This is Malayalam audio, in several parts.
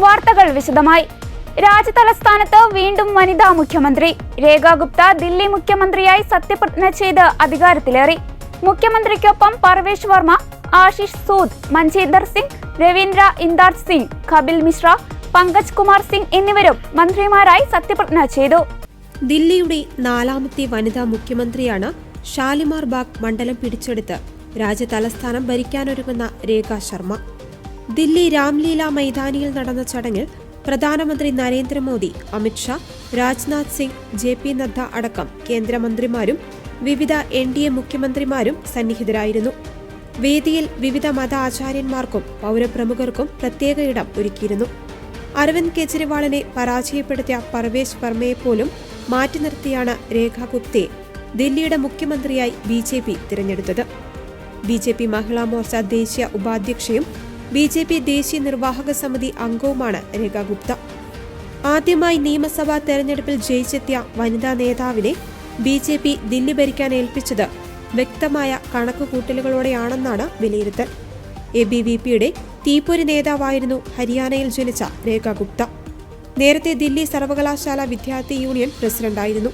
വാർത്തകൾ വിശദമായി. രാജ്യതലസ്ഥാനത്ത് വീണ്ടും വനിതാ മുഖ്യമന്ത്രി. രേഖ ഗുപ്ത ദില്ലി മുഖ്യമന്ത്രിയായി സത്യപ്രതിജ്ഞ ചെയ്ത് അധികാരത്തിലേറി. മുഖ്യമന്ത്രിക്കൊപ്പം പർവേഷ് വർമ്മ, ആശിഷ് സൂദ്, മൻജീന്ദർ സിംഗ്, രവീന്ദ്ര ഇന്ദർ സിംഗ്, കപിൽ മിശ്ര, പങ്കജ് കുമാർ സിംഗ് എന്നിവരും മന്ത്രിമാരായി സത്യപ്രതിജ്ഞ ചെയ്തു. ദില്ലിയുടെ 4ാമത്തെ വനിതാ മുഖ്യമന്ത്രിയാണ് ഷാലിമാർ ബാഗ് മണ്ഡലം പിടിച്ചെടുത്ത് രാജ്യതലസ്ഥാനം ഭരിക്കാനൊരുങ്ങുന്ന രേഖ ശർമ്മ. ദില്ലി രാംലീല മൈതാനിയിൽ നടന്ന ചടങ്ങിൽ പ്രധാനമന്ത്രി നരേന്ദ്രമോദി, അമിത്ഷാ, രാജ്നാഥ് സിംഗ്, JP നദ്ദ അടക്കം കേന്ദ്രമന്ത്രിമാരും വിവിധ NDA മുഖ്യമന്ത്രിമാരും സന്നിഹിതരായിരുന്നു. വേദിയിൽ വിവിധ മത ആചാര്യന്മാർക്കും പൗരപ്രമുഖർക്കും പ്രത്യേക ഇടം ഒരുക്കിയിരുന്നു. അരവിന്ദ് കെജ്രിവാളിനെ പരാജയപ്പെടുത്തിയ പർവേഷ് വർമ്മയെപ്പോലും മാറ്റി നിർത്തിയാണ് രേഖ ഗുപ്തയെ ദില്ലിയുടെ മുഖ്യമന്ത്രിയായി BJP തിരഞ്ഞെടുത്തത്. BJP മഹിളാ മോർച്ച ദേശീയ ഉപാധ്യക്ഷയും BJP ദേശീയ നിർവാഹക സമിതി അംഗവുമാണ് രേഖ ഗുപ്ത. ആദ്യമായി നിയമസഭാ തെരഞ്ഞെടുപ്പിൽ ജയിച്ചെത്തിയ വനിതാ നേതാവിനെ BJP ദില്ലി ഭരിക്കാൻ ഏൽപ്പിച്ചത് വ്യക്തമായ കണക്കുകൂട്ടലുകളോടെയാണെന്നാണ് വിലയിരുത്തൽ. ABVPയുടെ തീപ്പൊരി നേതാവായിരുന്നു ഹരിയാനയിൽ ജനിച്ച രേഖ ഗുപ്ത. നേരത്തെ ദില്ലി സർവകലാശാല വിദ്യാർത്ഥി യൂണിയൻ പ്രസിഡന്റായിരുന്നു.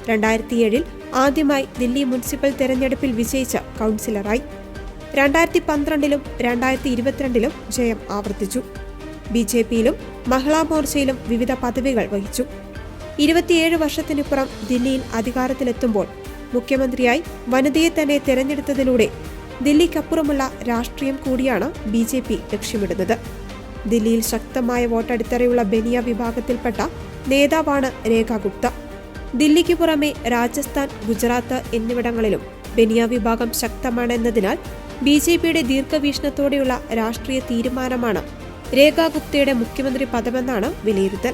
2007 ആദ്യമായി ദില്ലി മുനിസിപ്പൽ തെരഞ്ഞെടുപ്പിൽ വിജയിച്ച കൗൺസിലറായി. 2012 2022 ജയം ആവർത്തിച്ചു. BJPയിലും മഹിളാ മോർച്ചയിലും വിവിധ പദവികൾ വഹിച്ചു. 27 വർഷത്തിനിപ്പുറം ദില്ലിയിൽ അധികാരത്തിലെത്തുമ്പോൾ മുഖ്യമന്ത്രിയായി വനിതയെ തന്നെ തെരഞ്ഞെടുത്തതിലൂടെ ദില്ലിക്കപ്പുറമുള്ള രാഷ്ട്രീയം കൂടിയാണ് BJP ലക്ഷ്യമിടുന്നത്. ദില്ലിയിൽ ശക്തമായ വോട്ടടിത്തറയുള്ള ബനിയ വിഭാഗത്തിൽപ്പെട്ട നേതാവാണ് രേഖ ഗുപ്ത. ദില്ലിക്ക് പുറമെ രാജസ്ഥാൻ, ഗുജറാത്ത് എന്നിവിടങ്ങളിലും ബനിയ വിഭാഗം ശക്തമാണെന്നതിനാൽ BJPയുടെ ദീർഘവീക്ഷണത്തോടെയുള്ള രാഷ്ട്രീയ തീരുമാനമാണ് രേഖ ഗുപ്തയുടെ മുഖ്യമന്ത്രി പദമെന്നാണ് വിലയിരുത്തൽ.